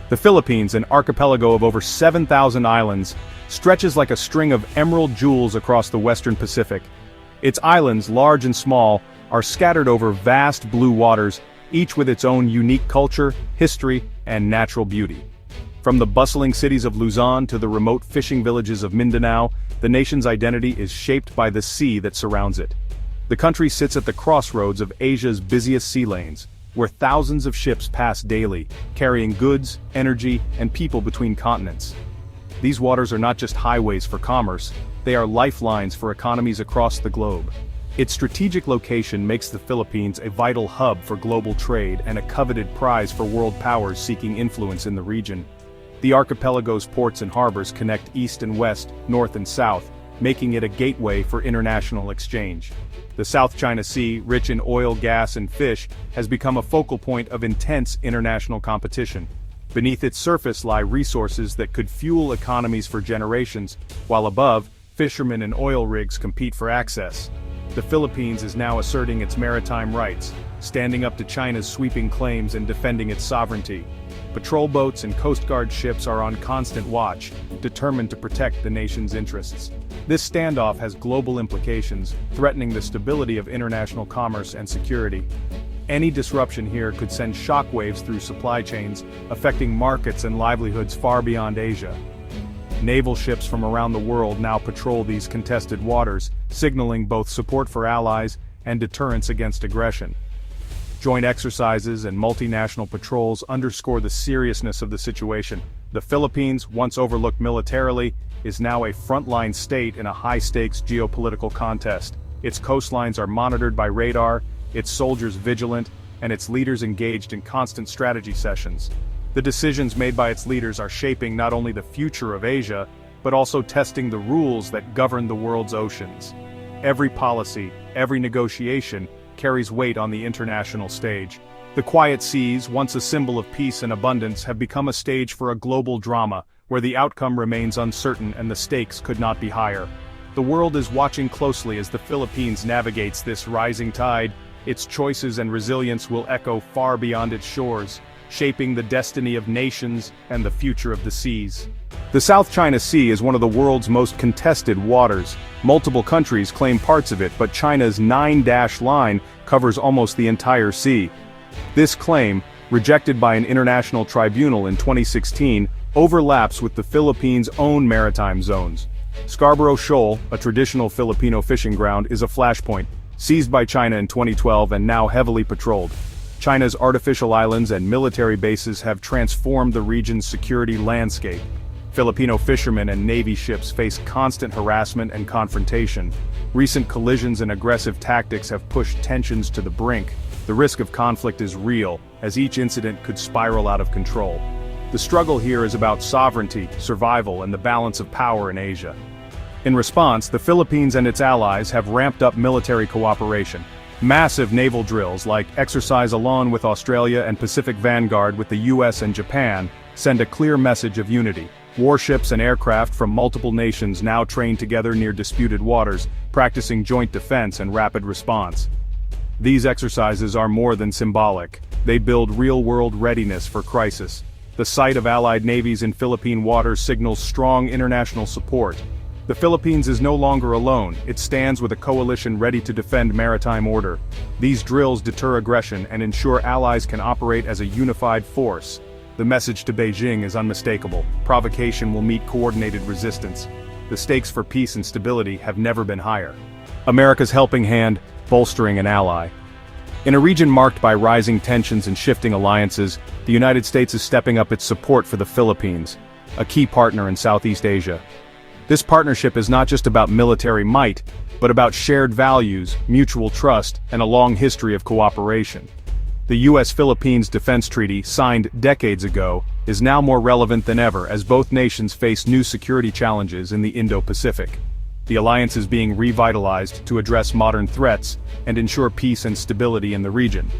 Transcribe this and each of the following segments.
The Philippines, an archipelago of over 7,000 islands, stretches like a string of emerald jewels across the western Pacific. Its islands, large and small, are scattered over vast blue waters, each with its own unique culture, history, and natural beauty. From the bustling cities of Luzon to the remote fishing villages of Mindanao, the nation's identity is shaped by the sea that surrounds it. The country sits at the crossroads of Asia's busiest sea lanes, where thousands of ships pass daily, carrying goods, energy, and people between continents. These waters are not just highways for commerce, they are lifelines for economies across the globe. Its strategic location makes the Philippines a vital hub for global trade and a coveted prize for world powers seeking influence in the region. The archipelago's ports and harbors connect east and west, north and south, making it a gateway for international exchange. The South China Sea, rich in oil, gas, and fish, has become a focal point of intense international competition. Beneath its surface lie resources that could fuel economies for generations, while above, fishermen and oil rigs compete for access. The Philippines is now asserting its maritime rights, standing up to China's sweeping claims and defending its sovereignty. Patrol boats and Coast Guard ships are on constant watch, determined to protect the nation's interests. This standoff has global implications, threatening the stability of international commerce and security. Any disruption here could send shockwaves through supply chains, affecting markets and livelihoods far beyond Asia. Naval ships from around the world now patrol these contested waters, signaling both support for allies and deterrence against aggression. Joint exercises and multinational patrols underscore the seriousness of the situation. The Philippines, once overlooked militarily, is now a frontline state in a high-stakes geopolitical contest. Its coastlines are monitored by radar, its soldiers vigilant, and its leaders engaged in constant strategy sessions. The decisions made by its leaders are shaping not only the future of Asia, but also testing the rules that govern the world's oceans. Every policy, every negotiation, carries weight on the international stage. The quiet seas, once a symbol of peace and abundance, have become a stage for a global drama, where the outcome remains uncertain and the stakes could not be higher. The world is watching closely as the Philippines navigates this rising tide. Its choices and resilience will echo far beyond its shores, shaping the destiny of nations and the future of the seas. The South China Sea is one of the world's most contested waters. Multiple countries claim parts of it, but China's 9-dash line covers almost the entire sea. This claim, rejected by an international tribunal in 2016, overlaps with the Philippines' own maritime zones. Scarborough Shoal, a traditional Filipino fishing ground, is a flashpoint, seized by China in 2012 and now heavily patrolled. China's artificial islands and military bases have transformed the region's security landscape. Filipino fishermen and Navy ships face constant harassment and confrontation. Recent collisions and aggressive tactics have pushed tensions to the brink. The risk of conflict is real, as each incident could spiral out of control. The struggle here is about sovereignty, survival, and the balance of power in Asia. In response, the Philippines and its allies have ramped up military cooperation. Massive naval drills like Exercise Alon with Australia and Pacific Vanguard with the US and Japan send a clear message of unity. Warships and aircraft from multiple nations now train together near disputed waters, practicing joint defense and rapid response. These exercises are more than symbolic. They build real-world readiness for crisis. The sight of Allied navies in Philippine waters signals strong international support. The Philippines is no longer alone. It stands with a coalition ready to defend maritime order. These drills deter aggression and ensure allies can operate as a unified force. The message to Beijing is unmistakable. Provocation will meet coordinated resistance. The stakes for peace and stability have never been higher. America's helping hand, bolstering an ally. In a region marked by rising tensions and shifting alliances, the United States is stepping up its support for the Philippines, a key partner in Southeast Asia. This partnership is not just about military might, but about shared values, mutual trust, and a long history of cooperation. The U.S.-Philippines Defense Treaty, signed decades ago, is now more relevant than ever as both nations face new security challenges in the Indo-Pacific. The alliance is being revitalized to address modern threats and ensure peace and stability in the region.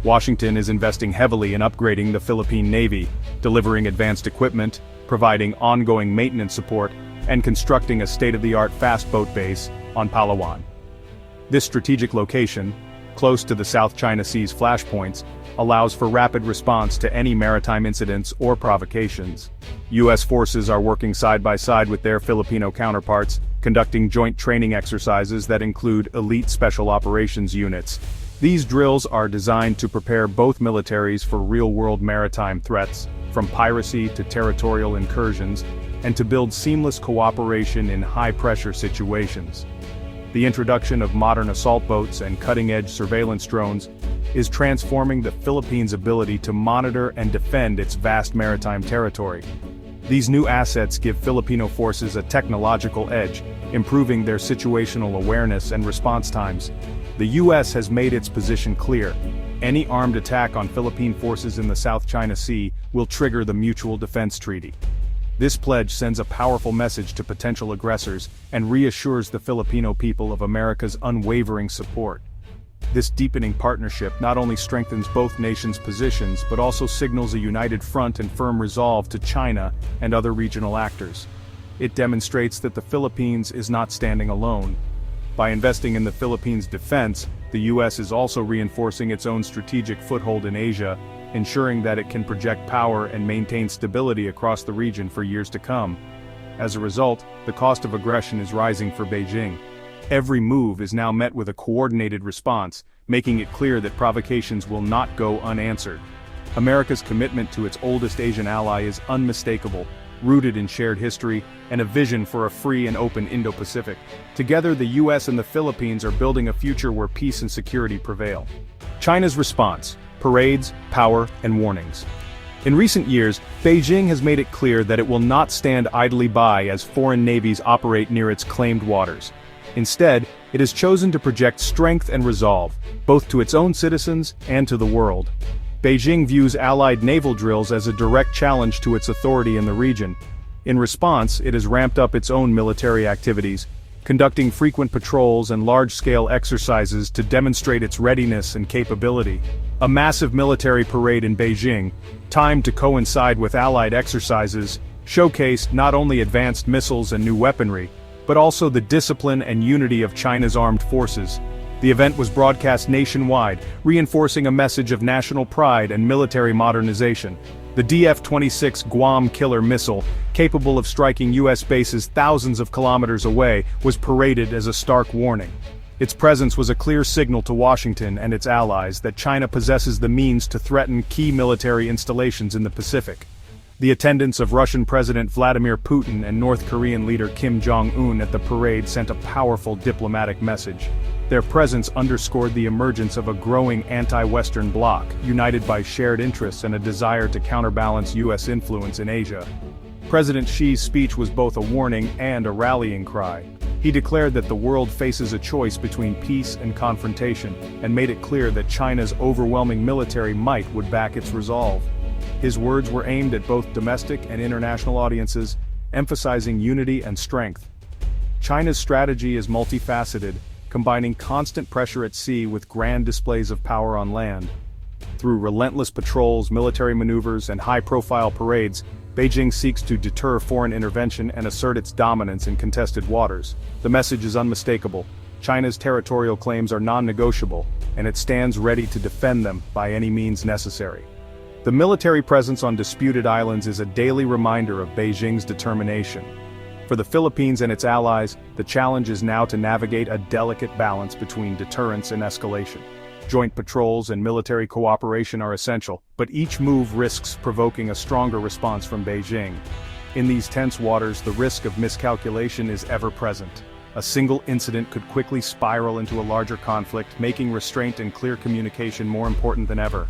Washington is investing heavily in upgrading the Philippine Navy, delivering advanced equipment, providing ongoing maintenance support, and constructing a state-of-the-art fast boat base on Palawan. This strategic location, close to the South China Sea's flashpoints, allows for rapid response to any maritime incidents or provocations. U.S. forces are working side by side with their Filipino counterparts, conducting joint training exercises that include elite special operations units. These drills are designed to prepare both militaries for real-world maritime threats, from piracy to territorial incursions, and to build seamless cooperation in high-pressure situations. The introduction of modern assault boats and cutting-edge surveillance drones is transforming the Philippines' ability to monitor and defend its vast maritime territory. These new assets give Filipino forces a technological edge, improving their situational awareness and response times. The U.S. has made its position clear. Any armed attack on Philippine forces in the South China Sea will trigger the Mutual Defense Treaty. This pledge sends a powerful message to potential aggressors and reassures the Filipino people of America's unwavering support. This deepening partnership not only strengthens both nations' positions but also signals a united front and firm resolve to China and other regional actors. It demonstrates that the Philippines is not standing alone. By investing in the Philippines' defense, the U.S. is also reinforcing its own strategic foothold in Asia, ensuring that it can project power and maintain stability across the region for years to come. As a result, the cost of aggression is rising for Beijing. Every move is now met with a coordinated response, making it clear that provocations will not go unanswered. America's commitment to its oldest Asian ally is unmistakable, rooted in shared history and a vision for a free and open Indo-Pacific. Together, the U.S. and the Philippines are building a future where peace and security prevail. China's response: parades, power, and warnings. In recent years, Beijing has made it clear that it will not stand idly by as foreign navies operate near its claimed waters. Instead, it has chosen to project strength and resolve, both to its own citizens and to the world. Beijing views allied naval drills as a direct challenge to its authority in the region. In response, it has ramped up its own military activities, conducting frequent patrols and large-scale exercises to demonstrate its readiness and capability. A massive military parade in Beijing, timed to coincide with allied exercises, showcased not only advanced missiles and new weaponry, but also the discipline and unity of China's armed forces. The event was broadcast nationwide, reinforcing a message of national pride and military modernization. The DF-26 Guam killer missile, capable of striking U.S. bases thousands of kilometers away, was paraded as a stark warning. Its presence was a clear signal to Washington and its allies that China possesses the means to threaten key military installations in the Pacific. The attendance of Russian President Vladimir Putin and North Korean leader Kim Jong-un at the parade sent a powerful diplomatic message. Their presence underscored the emergence of a growing anti-Western bloc, united by shared interests and a desire to counterbalance U.S. influence in Asia. President Xi's speech was both a warning and a rallying cry. He declared that the world faces a choice between peace and confrontation, and made it clear that China's overwhelming military might would back its resolve. His words were aimed at both domestic and international audiences, emphasizing unity and strength. China's strategy is multifaceted, combining constant pressure at sea with grand displays of power on land. Through relentless patrols, military maneuvers, and high-profile parades, Beijing seeks to deter foreign intervention and assert its dominance in contested waters. The message is unmistakable. China's territorial claims are non-negotiable, and it stands ready to defend them by any means necessary. The military presence on disputed islands is a daily reminder of Beijing's determination. For the Philippines and its allies, the challenge is now to navigate a delicate balance between deterrence and escalation. Joint patrols and military cooperation are essential, but each move risks provoking a stronger response from Beijing. In these tense waters, the risk of miscalculation is ever present. A single incident could quickly spiral into a larger conflict, making restraint and clear communication more important than ever.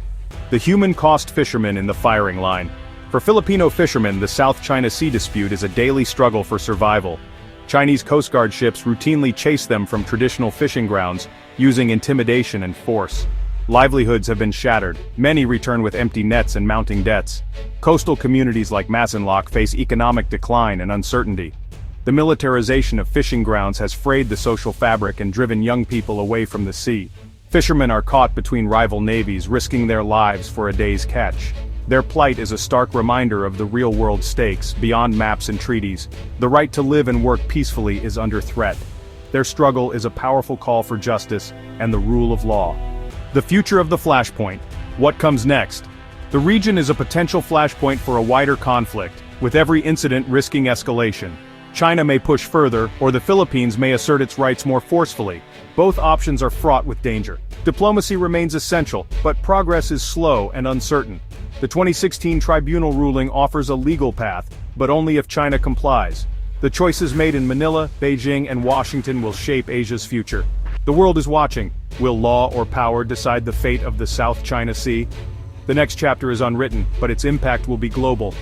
The human cost fishermen in the firing line. For Filipino fishermen, the South China Sea dispute is a daily struggle for survival. Chinese Coast Guard ships routinely chase them from traditional fishing grounds, using intimidation and force. Livelihoods have been shattered, many return with empty nets and mounting debts. Coastal communities like Masinloc face economic decline and uncertainty. The militarization of fishing grounds has frayed the social fabric and driven young people away from the sea. Fishermen are caught between rival navies, risking their lives for a day's catch. Their plight is a stark reminder of the real-world stakes, beyond maps and treaties. The right to live and work peacefully is under threat. Their struggle is a powerful call for justice and the rule of law. The future of the Flashpoint. What comes next? The region is a potential flashpoint for a wider conflict, with every incident risking escalation. China may push further, or the Philippines may assert its rights more forcefully. Both options are fraught with danger. Diplomacy remains essential, but progress is slow and uncertain. The 2016 tribunal ruling offers a legal path, but only if China complies. The choices made in Manila, Beijing, and Washington will shape Asia's future. The world is watching. Will law or power decide the fate of the South China Sea? The next chapter is unwritten, but its impact will be global.